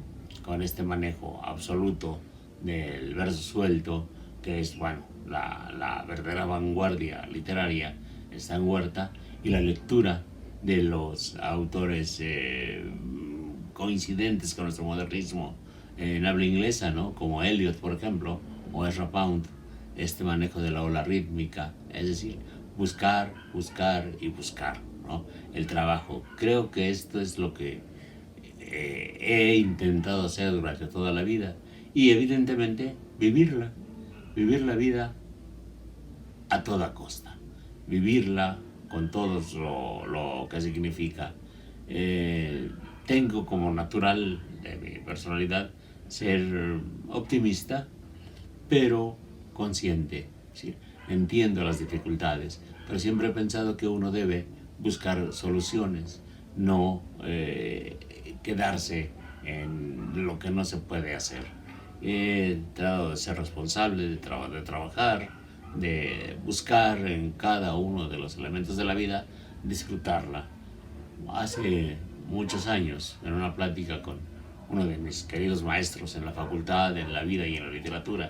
Speaker 2: con este manejo absoluto del verso suelto, que es, bueno, la verdadera vanguardia literaria, está en Huerta, y la lectura de los autores coincidentes con nuestro modernismo en habla inglesa, ¿no? Como Eliot, por ejemplo, o Ezra Pound, este manejo de la ola rítmica, es decir, buscar, buscar y buscar, ¿no? El trabajo. Creo que esto es lo que he intentado hacer durante toda la vida, y evidentemente vivir la vida a toda costa, vivirla con todo lo que significa. Tengo como natural de mi personalidad ser optimista, pero consciente. ¿Sí? Entiendo las dificultades, pero siempre he pensado que uno debe buscar soluciones, no quedarse en lo que no se puede hacer. He tratado de ser responsable, de trabajar, de buscar en cada uno de los elementos de la vida, disfrutarla. Hace muchos años, en una plática con uno de mis queridos maestros en la facultad, en la vida y en la literatura,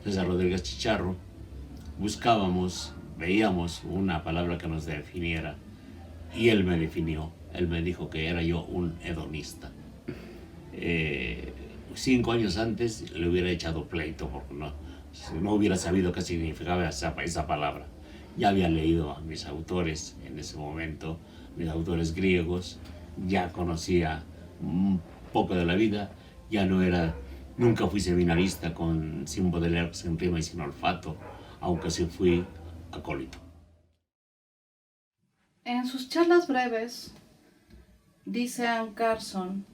Speaker 2: César Rodríguez Chicharro, veíamos una palabra que nos definiera, y él me definió. Él me dijo que era yo un hedonista. 5 años antes le hubiera echado pleito porque no hubiera sabido qué significaba esa palabra. Ya había leído a mis autores en ese momento, mis autores griegos, ya conocía un poco de la vida, nunca fui seminarista sin Baudelaire, sin rima y sin olfato, aunque sí fui acólito.
Speaker 7: En sus charlas breves, dice Anne Carson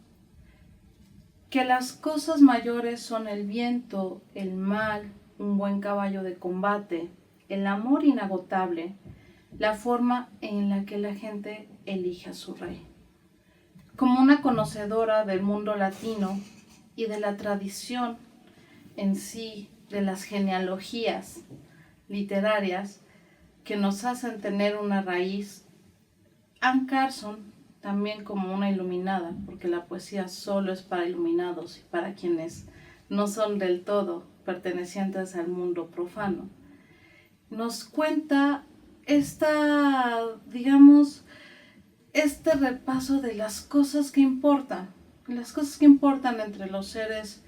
Speaker 7: que las cosas mayores son el viento, el mal, un buen caballo de combate, el amor inagotable, la forma en la que la gente elige a su rey. Como una conocedora del mundo latino y de la tradición en sí, de las genealogías literarias que nos hacen tener una raíz, Anne Carson, también como una iluminada, porque la poesía solo es para iluminados y para quienes no son del todo pertenecientes al mundo profano, nos cuenta este repaso de las cosas que importan entre los seres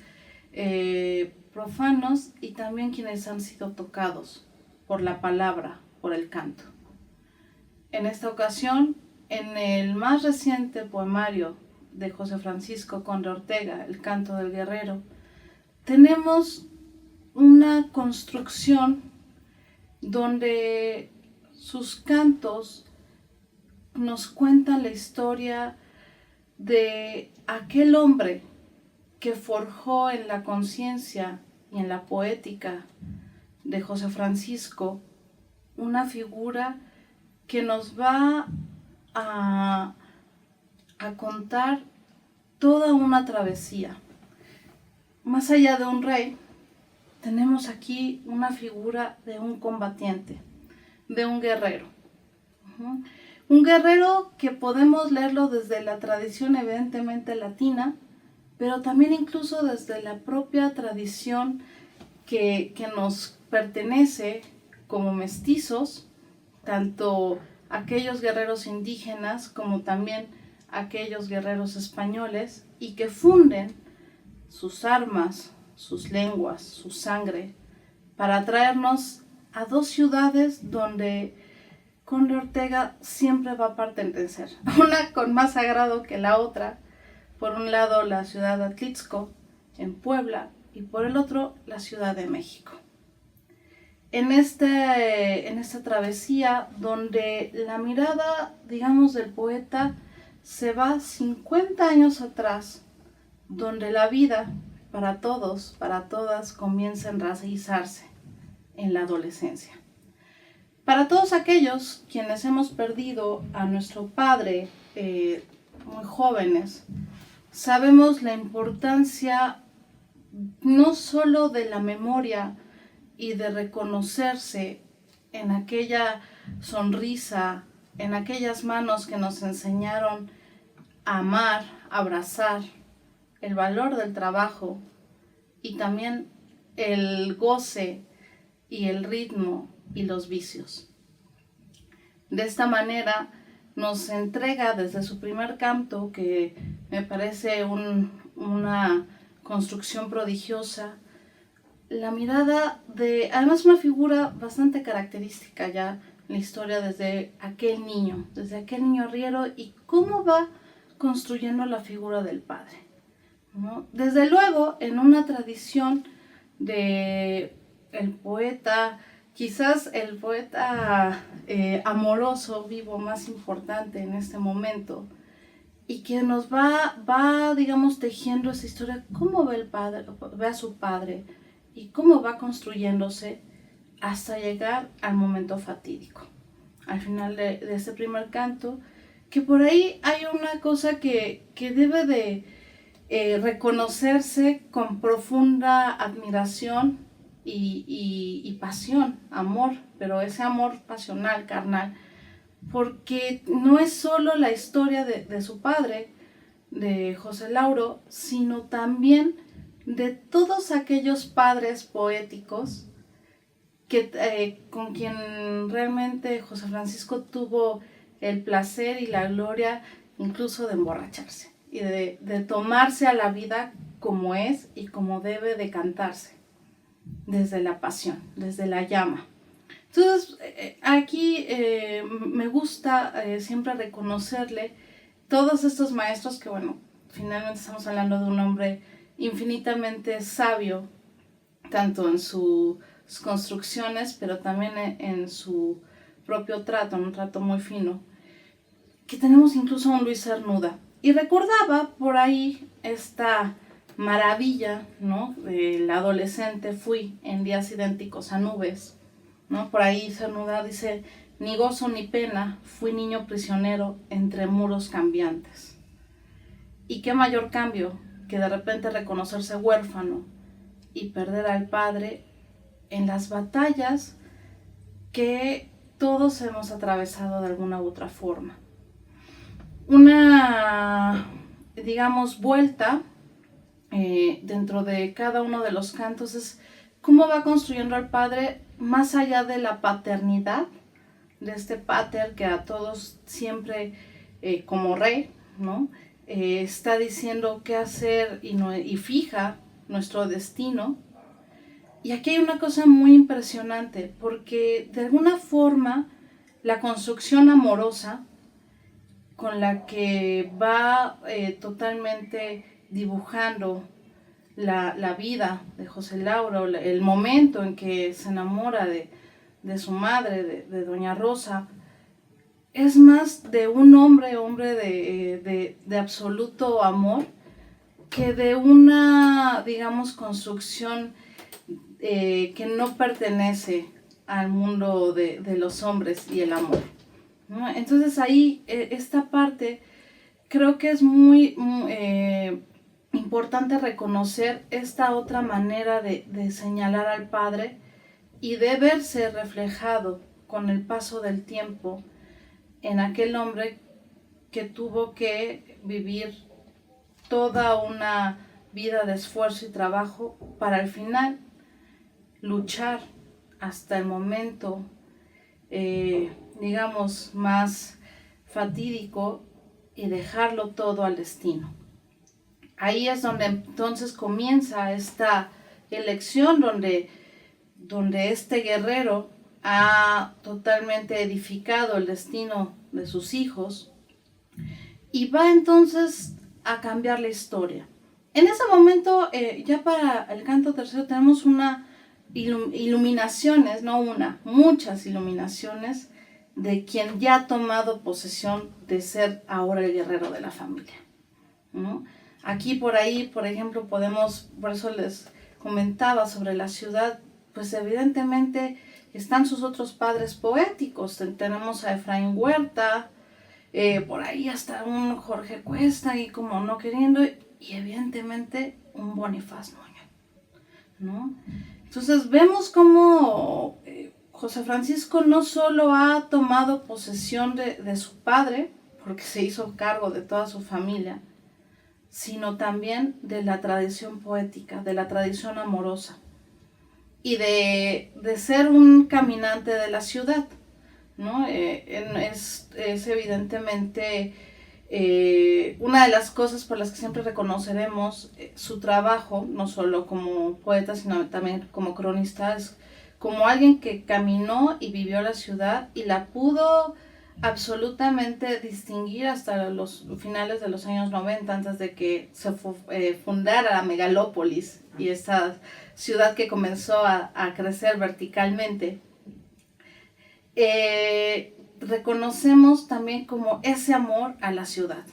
Speaker 7: profanos y también quienes han sido tocados por la palabra, por el canto. En esta ocasión, en el más reciente poemario de José Francisco Conde Ortega, El canto del guerrero, tenemos una construcción donde sus cantos nos cuentan la historia de aquel hombre que forjó en la conciencia y en la poética de José Francisco una figura que nos va a contar toda una travesía. Más allá de un rey, tenemos aquí una figura de un combatiente, de un guerrero. Un guerrero que podemos leerlo desde la tradición evidentemente latina, pero también incluso desde la propia tradición que nos pertenece como mestizos, tanto aquellos guerreros indígenas como también aquellos guerreros españoles, y que funden sus armas, sus lenguas, su sangre, para traernos a dos ciudades donde Conde Ortega siempre va a pertenecer, una con más sagrado que la otra. Por un lado la ciudad de Atlixco, en Puebla, y por el otro la Ciudad de México. En esta travesía donde la mirada, digamos, del poeta se va 50 años atrás, donde la vida para todos, para todas, comienza a enraizarse en la adolescencia. Para todos aquellos quienes hemos perdido a nuestro padre muy jóvenes, sabemos la importancia no solo de la memoria y de reconocerse en aquella sonrisa, en aquellas manos que nos enseñaron a amar, a abrazar, el valor del trabajo y también el goce y el ritmo y los vicios. De esta manera nos entrega desde su primer canto, que me parece una construcción prodigiosa, la mirada de, además, una figura bastante característica ya en la historia desde aquel niño arriero, y cómo va construyendo la figura del padre, ¿no? Desde luego, en una tradición de el poeta, quizás el poeta amoroso vivo más importante en este momento, y que nos va, digamos, tejiendo esa historia, cómo ve a su padre y cómo va construyéndose hasta llegar al momento fatídico, al final de este primer canto, que por ahí hay una cosa que debe de reconocerse con profunda admiración y pasión, amor, pero ese amor pasional, carnal, porque no es solo la historia de su padre, de José Lauro, sino también de todos aquellos padres poéticos con quien realmente José Francisco tuvo el placer y la gloria incluso de emborracharse y de tomarse a la vida como es y como debe de cantarse, desde la pasión, desde la llama. Entonces, aquí me gusta siempre reconocerle todos estos maestros que, bueno, finalmente estamos hablando de un hombre infinitamente sabio, tanto en sus construcciones, pero también en su propio trato, un trato muy fino, que tenemos incluso a un Luis Cernuda. Y recordaba por ahí esta maravilla, ¿no?, del adolescente fui en días idénticos a nubes, ¿no? Por ahí Cernuda dice: ni gozo ni pena, fui niño prisionero entre muros cambiantes. Y qué mayor cambio que de repente reconocerse huérfano y perder al padre en las batallas que todos hemos atravesado de alguna u otra forma. Una, digamos, vuelta dentro de cada uno de los cantos es cómo va construyendo al padre más allá de la paternidad, de este pater que a todos siempre como rey, ¿no?, está diciendo qué hacer y fija nuestro destino. Y aquí hay una cosa muy impresionante, porque de alguna forma la construcción amorosa con la que va totalmente dibujando la vida de José Lauro, el momento en que se enamora de su madre, de Doña Rosa, es más de un hombre de absoluto amor que de una, digamos, construcción que no pertenece al mundo de los hombres y el amor, ¿no? Entonces ahí esta parte creo que es muy importante reconocer esta otra manera de señalar al padre y de verse reflejado con el paso del tiempo en aquel hombre que tuvo que vivir toda una vida de esfuerzo y trabajo para al final luchar hasta el momento, digamos, más fatídico y dejarlo todo al destino. Ahí es donde entonces comienza esta elección donde este guerrero ha totalmente edificado el destino de sus hijos y va entonces a cambiar la historia. En ese momento, ya para el canto tercero tenemos iluminaciones, no una, muchas iluminaciones de quien ya ha tomado posesión de ser ahora el guerrero de la familia, ¿no? Aquí por ahí, por ejemplo, por eso les comentaba sobre la ciudad, pues evidentemente están sus otros padres poéticos. Tenemos a Efraín Huerta, por ahí hasta un Jorge Cuesta y como no queriendo, y evidentemente un Bonifaz Nuño, ¿no? Entonces vemos cómo José Francisco no solo ha tomado posesión de su padre, porque se hizo cargo de toda su familia, sino también de la tradición poética, de la tradición amorosa y de ser un caminante de la ciudad, ¿no? Es evidentemente una de las cosas por las que siempre reconoceremos su trabajo, no solo como poeta, sino también como cronista, es como alguien que caminó y vivió la ciudad y la pudo absolutamente distinguir hasta los finales de los años 90, antes de que se fundara la megalópolis y esta ciudad que comenzó a crecer verticalmente. Reconocemos también como ese amor a la ciudad.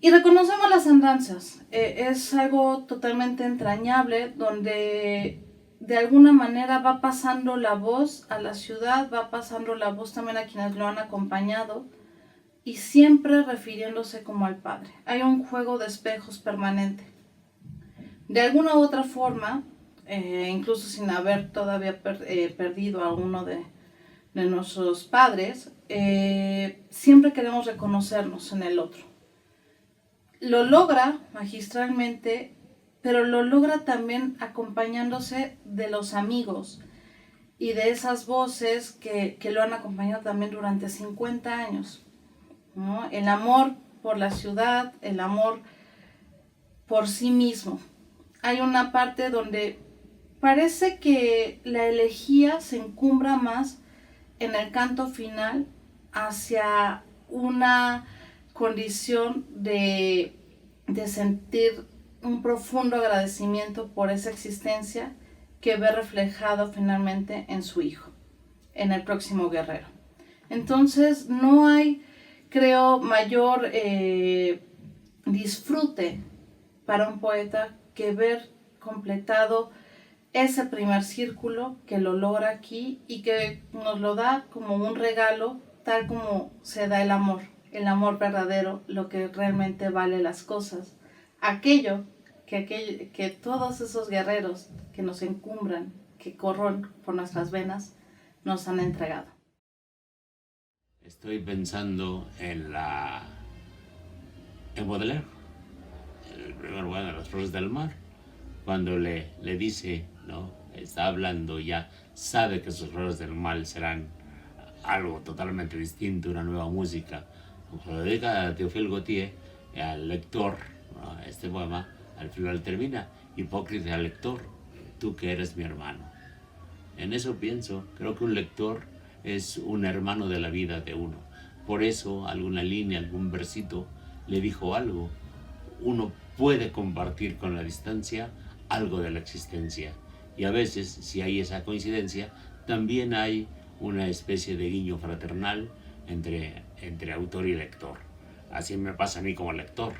Speaker 7: Y reconocemos las andanzas. Es algo totalmente entrañable donde de alguna manera va pasando la voz a la ciudad, va pasando la voz también a quienes lo han acompañado y siempre refiriéndose como al Padre. Hay un juego de espejos permanente. De alguna u otra forma, incluso sin haber todavía perdido a uno de nuestros padres, siempre queremos reconocernos en el otro. Lo logra magistralmente, pero lo logra también acompañándose de los amigos y de esas voces que lo han acompañado también durante 50 años, ¿no? El amor por la ciudad, el amor por sí mismo. Hay una parte donde parece que la elegía se encumbra más en el canto final hacia una condición de sentir un profundo agradecimiento por esa existencia que ve reflejado finalmente en su hijo, en el próximo guerrero. Entonces no hay, creo, mayor disfrute para un poeta que ver completado ese primer círculo, que lo logra aquí y que nos lo da como un regalo, tal como se da el amor verdadero, lo que realmente vale las cosas. Aquello que todos esos guerreros que nos encumbran, que corren por nuestras venas, nos han entregado.
Speaker 2: Estoy pensando en Baudelaire, el primer bueno de las flores del mar, cuando le dice, ¿no? Está hablando ya, sabe que sus flores del mal serán algo totalmente distinto, una nueva música. Se lo dedica a Théophile Gautier, al lector, ¿no? Este poema al final termina: hipócrita lector, tú que eres mi hermano. En eso pienso, creo que un lector es un hermano de la vida de uno. Por eso alguna línea, algún versito le dijo algo. Uno puede compartir con la distancia algo de la existencia. Y a veces, si hay esa coincidencia, también hay una especie de guiño fraternal entre autor y lector. Así me pasa a mí como lector.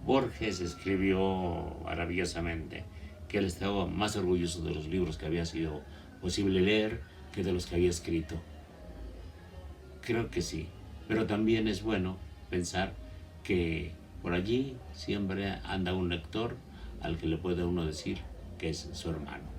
Speaker 2: Borges escribió maravillosamente que él estaba más orgulloso de los libros que había sido posible leer que de los que había escrito. Creo que sí, pero también es bueno pensar que por allí siempre anda un lector al que le puede uno decir que es su hermano.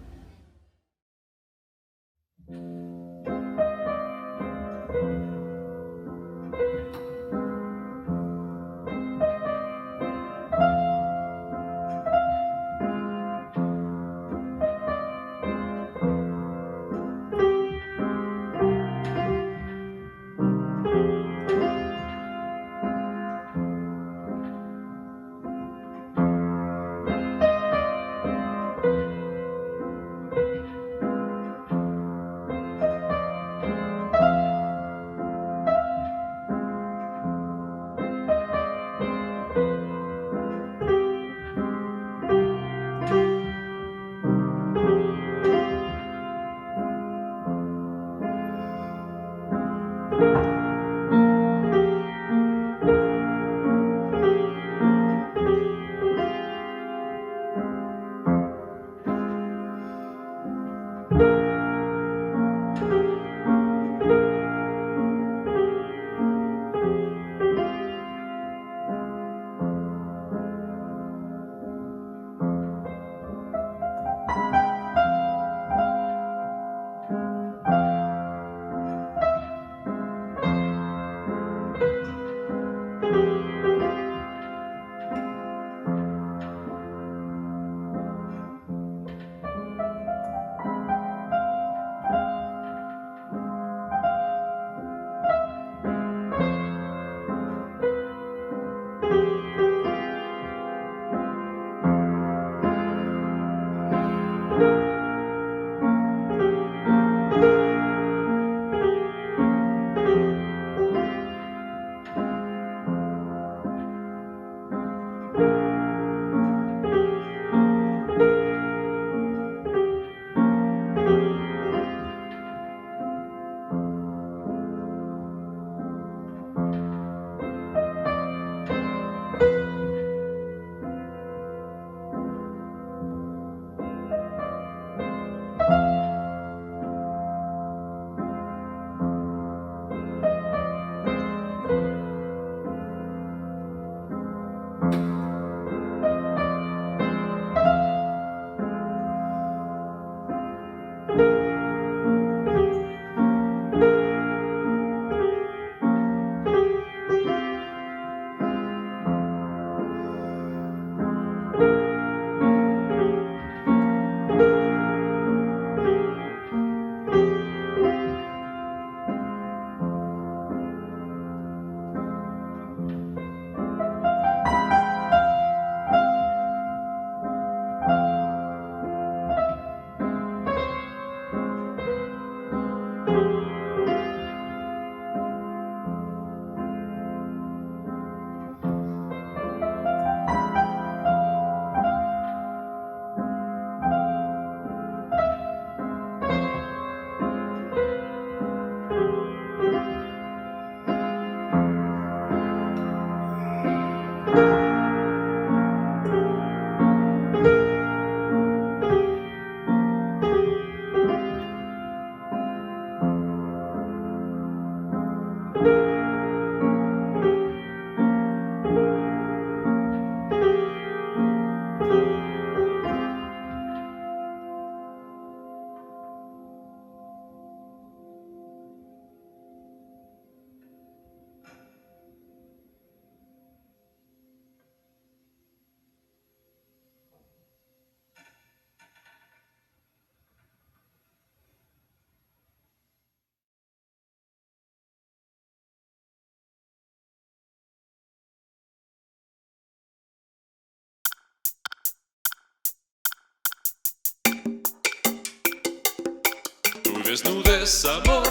Speaker 1: desnudez, amor,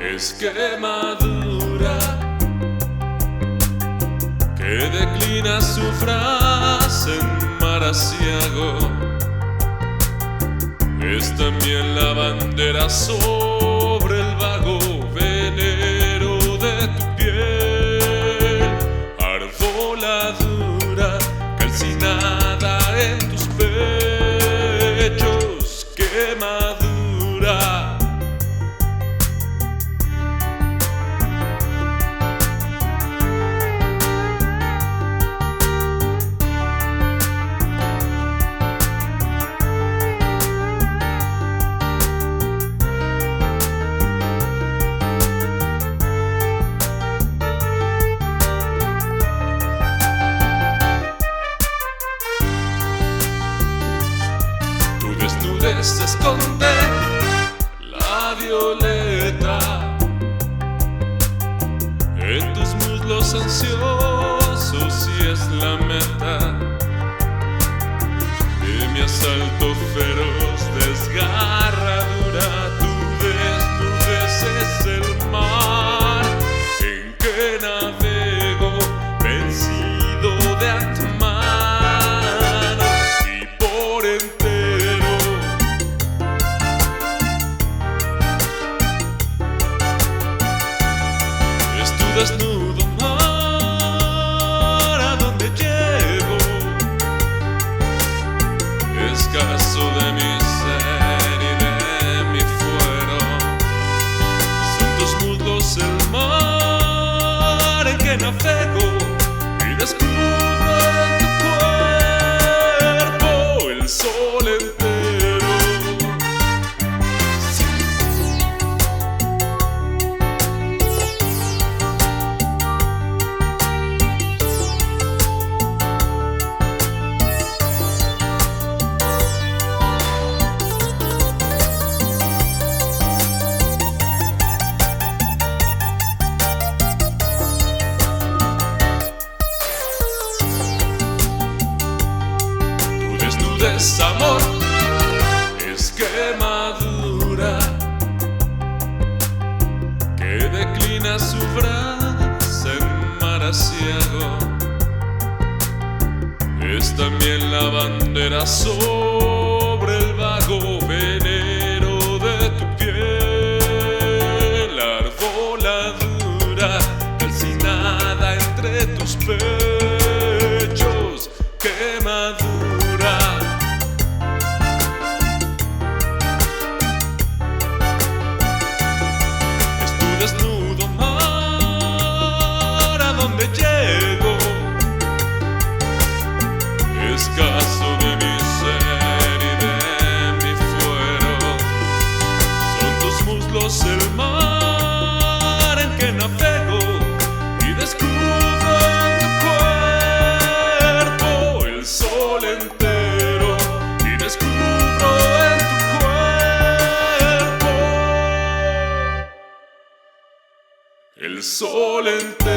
Speaker 1: es quemadura que declina su frase en mar aciago. Es también la bandera sobre el vago venero de tu piel, arboladura calcinada en tus pechos, quemadura. Se esconde la violeta en tus muslos ansiosos y es la meta de mi asalto feroz, desgarradura. Tu desnudez es el mar en que navego, vencido de antemano y por entero. Desnudo mar a donde llego, escaso de mi ser y de mi fuero. Son tus muslos el mar en que navego y descubro en tu cuerpo el sol entero. Amor, es quemadura que declina su frase en mar aciago. Es también la bandera sobre el vago venero de tu piel, arboladura calcinada entre tus pechos, quemadura. Desnudo mar a donde llego, escaso de mi ser y de mi fuero. Son tus muslos el mar en que navego y descubro en tu cuerpo el sol entero y descubro en tu cuerpo el sol entero.